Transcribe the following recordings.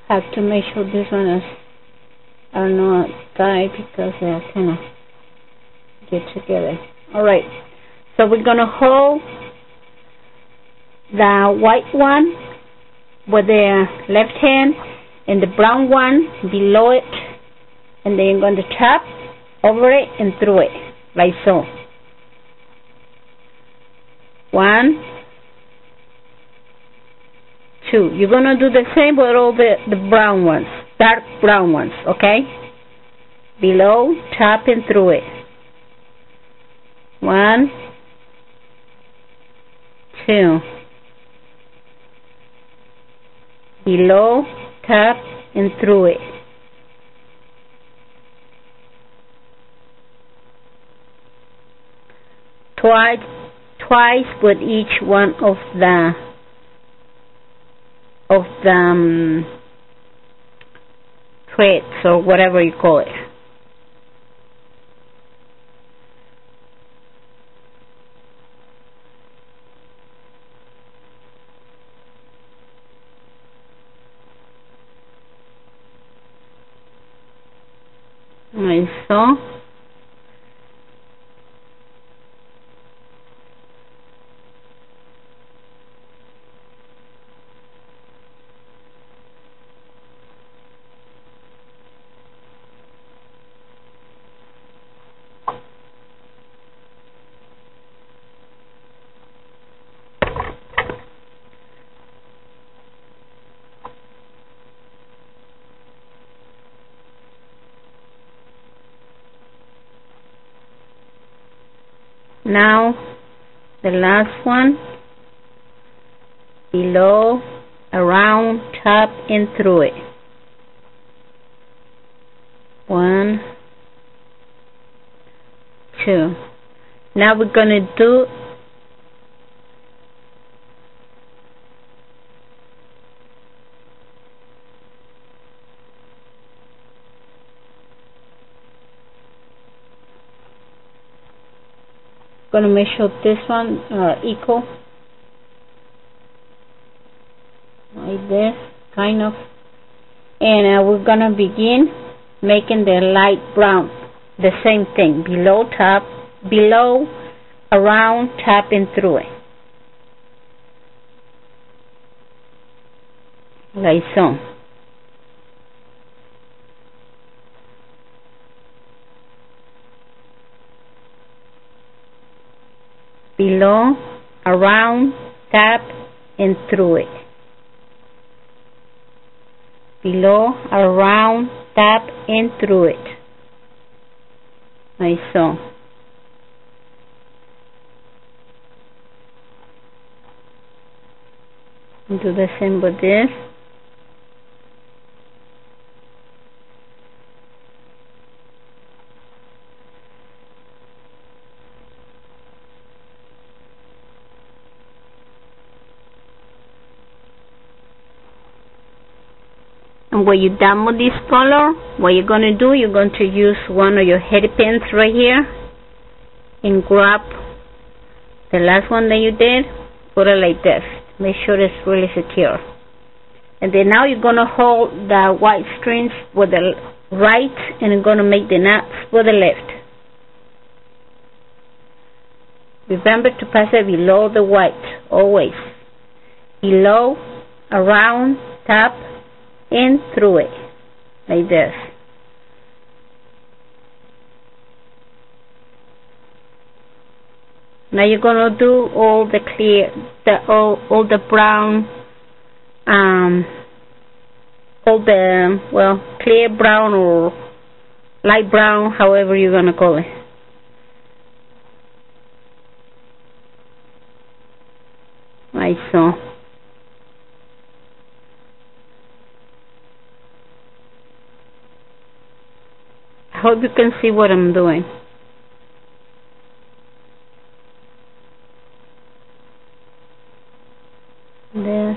Have to make sure this one is are not tied because they're kind of get together. Alright, so we're gonna hold the white one with the left hand and the brown one below it, and then you're going to tap over it and through it, like so. 1, 2. You're going to do the same with all the brown ones, dark brown ones, okay? Below, tap and through it. 1, 2. Below, tap and through it. Twice with each one of the threads or whatever you call it. Like so. Now the last one, below, around, tap and through it. 1, 2. Now we're gonna do gonna make sure this one equal like this, kind of, and we're gonna begin making the light brown. The same thing, below, tap, below, around, tap and through it, like so. Below, around, tap and through it. Below, around, tap and through it, like so. Do the same with this. And when you're done with this color, what you're going to do, you're going to use one of your head pins right here and grab the last one that you did, put it like this. Make sure it's really secure. And then now you're going to hold the white strings with the right and you're going to make the knots with the left. Remember to pass it below the white, always. Below, around, tap, and through it, like this. Now you're gonna do all the clear, all the brown, all the, well, clear brown or light brown, however you're gonna call it. Like so. I hope you can see what I'm doing. This.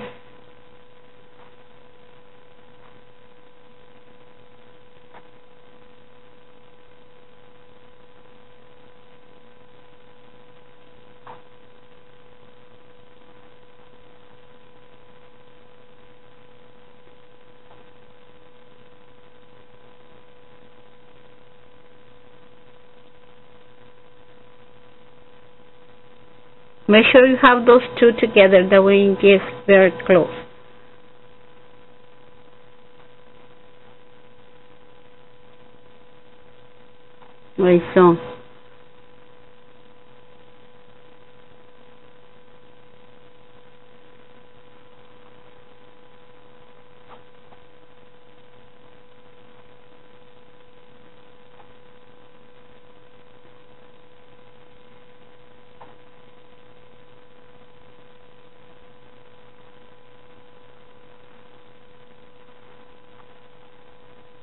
Make sure you have those two together, that way it gets very close. Like so.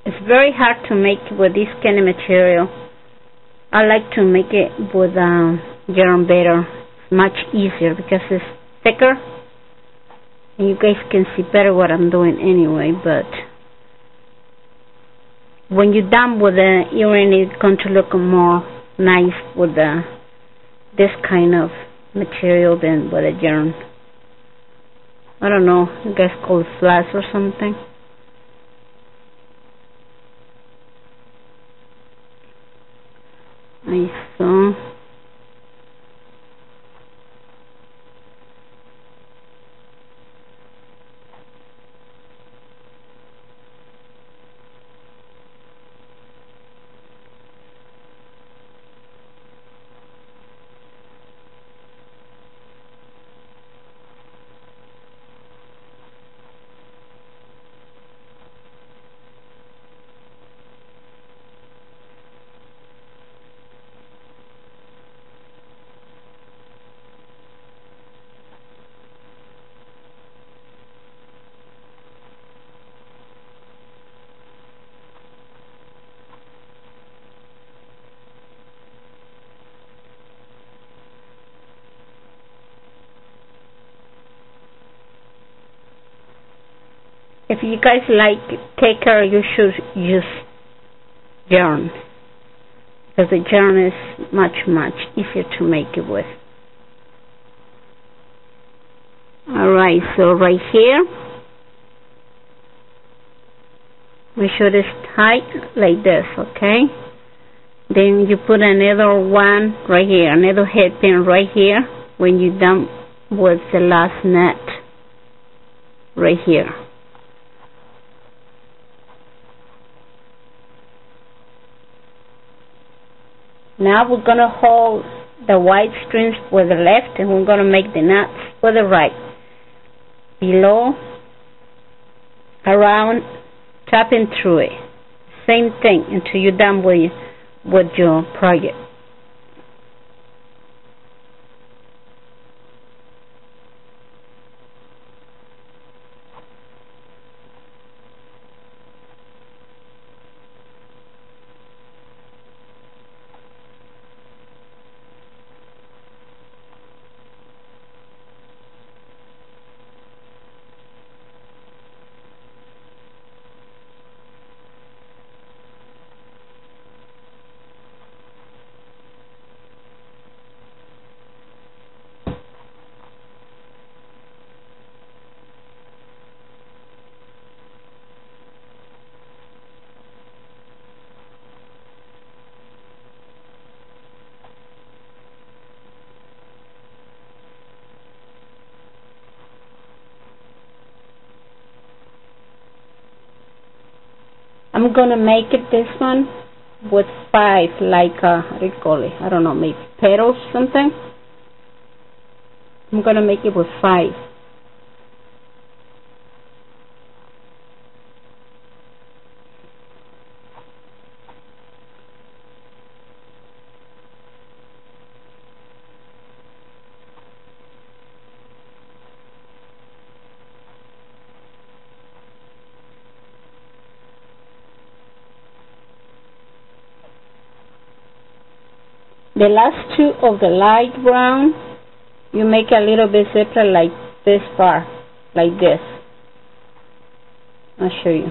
It's very hard to make with this kind of material. I like to make it with yarn better. It's much easier because it's thicker. And you guys can see better what I'm doing anyway, but when you're done with the earring, it's going to look more nice with this kind of material than with a yarn. I don't know, you guys call it floss or something. Like so. If you guys like thicker, you should use yarn, because the yarn is much easier to make it with. Alright, so right here, make sure it's tight like this, okay? Then you put another one right here, another headpin right here when you're done with the last net right here. Now we're going to hold the white strings with the left, and we're going to make the knots with the right. Below, around, tapping through it. Same thing until you're done with your project. I'm going to make it this one with 5, like, how do you call it? I don't know, maybe petals, something. I'm going to make it with 5. The last 2 of the light brown, you make a little bit zipper like this far, like this. I'll show you.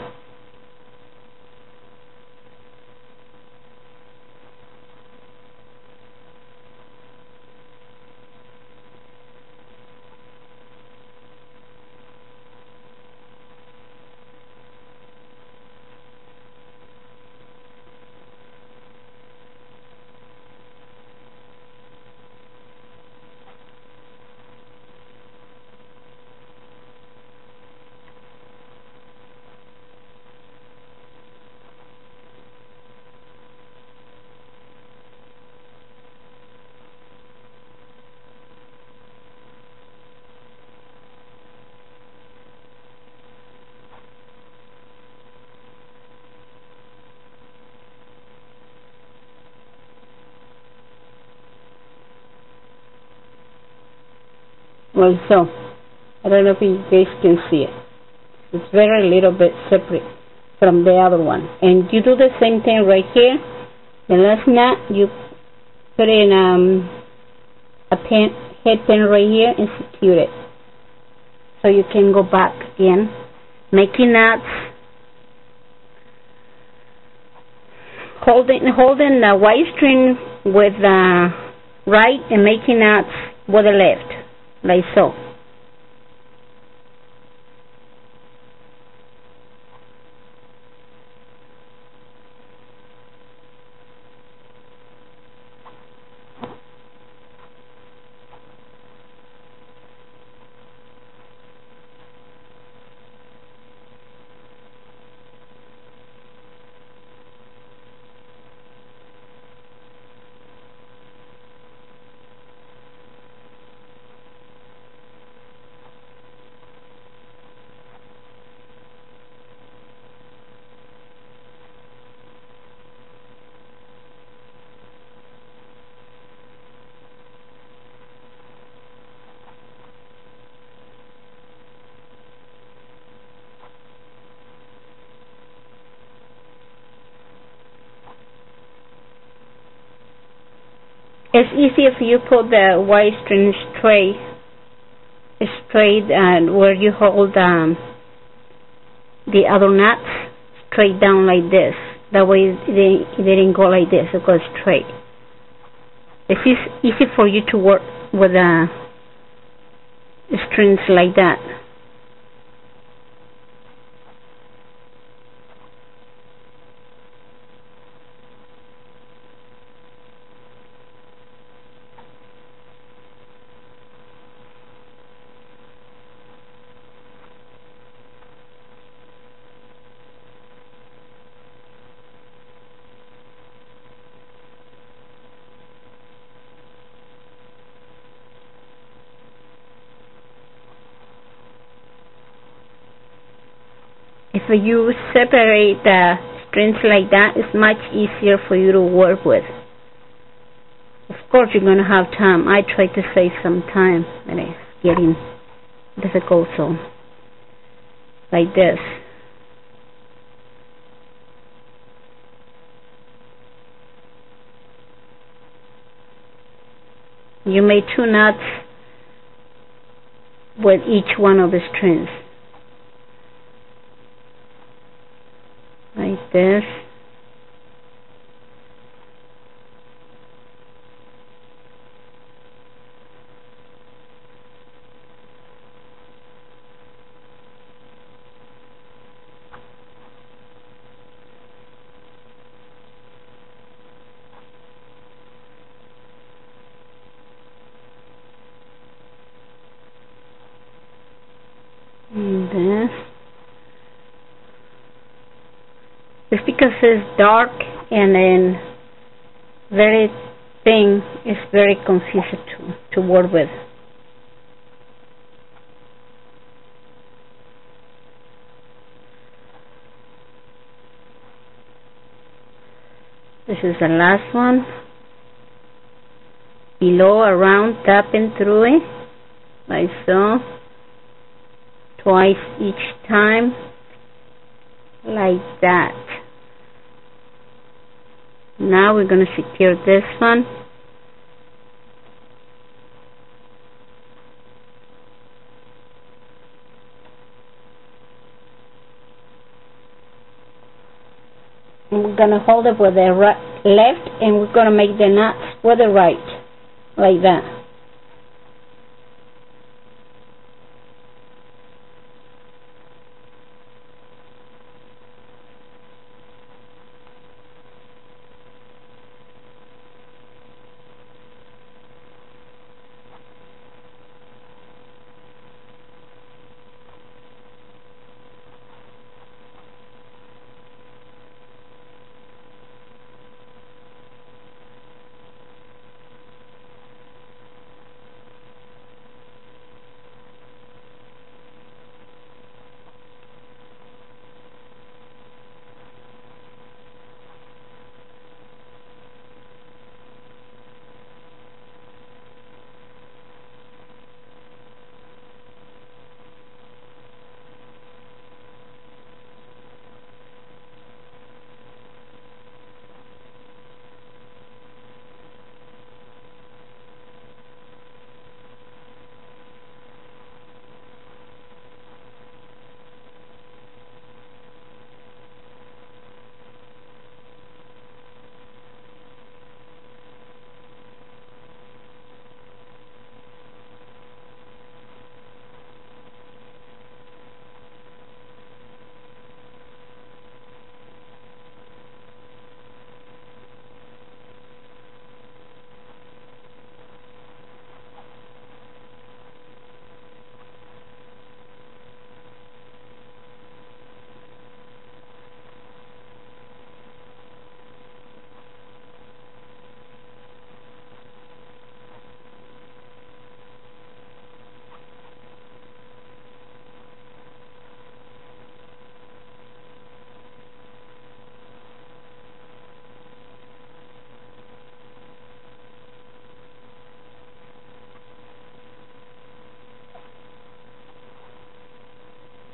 like so. I don't know if you guys can see it. It's very little bit separate from the other one. And you do the same thing right here. The last knot, you put in a head pin right here and secure it. So you can go back again, making knots, holding the white string with the right and making knots with the left, like so. It's easy if you put the white string straight where you hold the other knots straight down like this. That way it didn't go like this, it goes straight. It's easy for you to work with the strings like that. If you separate the strings like that, it's much easier for you to work with. Of course, you're going to have time. I try to save some time, but it's getting difficult, so like this. You made 2 knots with each one of the strings. Like this. And this. It's because it's dark and then very thin, it's very confusing to work with. This is the last one. Below, around, tapping through it, like so. Twice each time, like that. Now we're going to secure this one. And we're going to hold it with the left, and we're going to make the knots with the right, like that.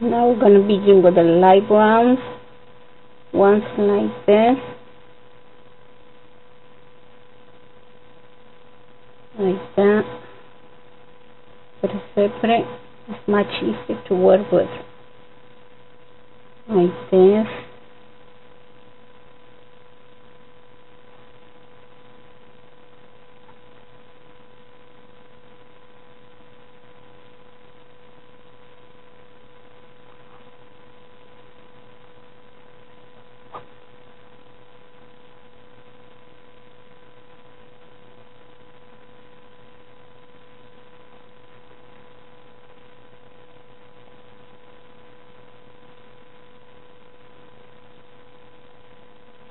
Now we're going to begin with the light browns. Ones like this. Like that. Put it separate. It's much easier to work with. Like this.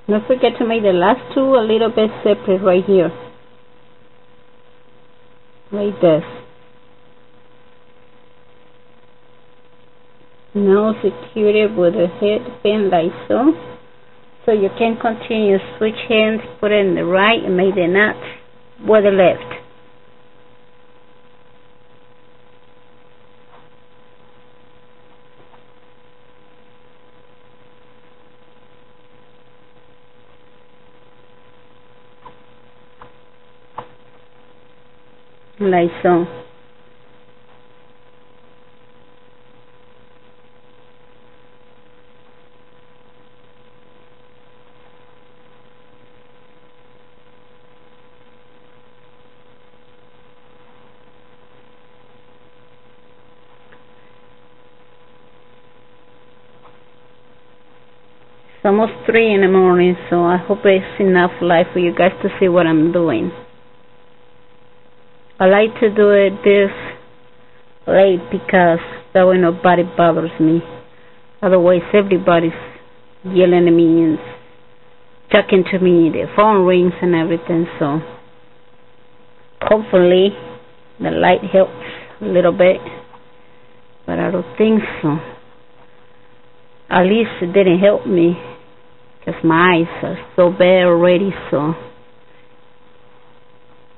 Don't forget to make the last two a little bit separate right here. Like this. Now secure it with a head pin like so. So you can continue, switch hands, put it in the right and make the knot with the left. Like so. It's almost 3 in the morning, so I hope it's enough light for you guys to see what I'm doing. I like to do it this late because that way nobody bothers me. Otherwise everybody's yelling at me and talking to me, their phone rings and everything, so hopefully the light helps a little bit, but I don't think so. At least it didn't help me because my eyes are so bad already, so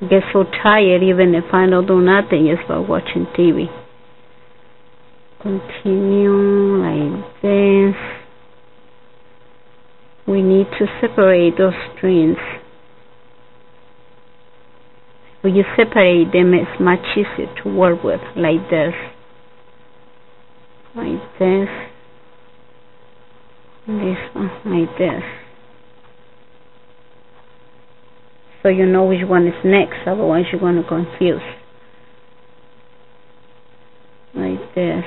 I get so tired even if I don't do nothing just by watching TV. Continue like this. We need to separate those strings. When you separate them, it's much easier to work with, like this. Like this. This one, like this. So you know which one is next, otherwise you're going to confuse. Like this.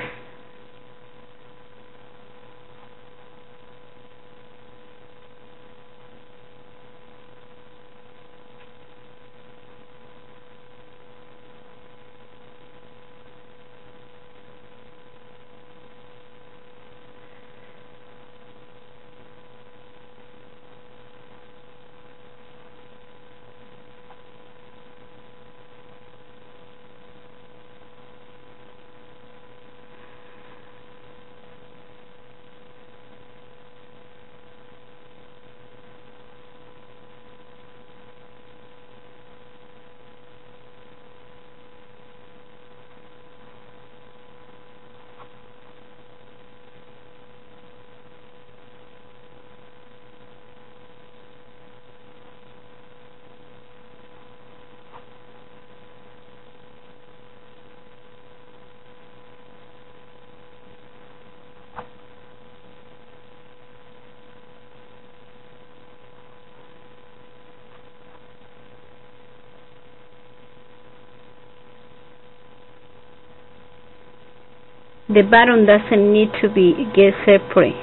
The bottom doesn't need to get separate.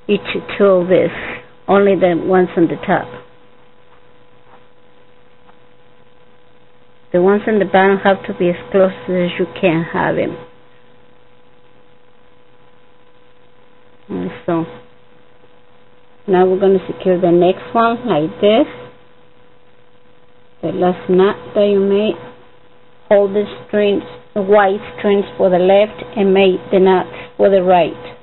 Each two of this, only the ones on the top. The ones on the bottom have to be as close as you can have them. And so now we're going to secure the next one like this. The last knot that you made. Hold the strings, the white strings for the left and make the knots for the right.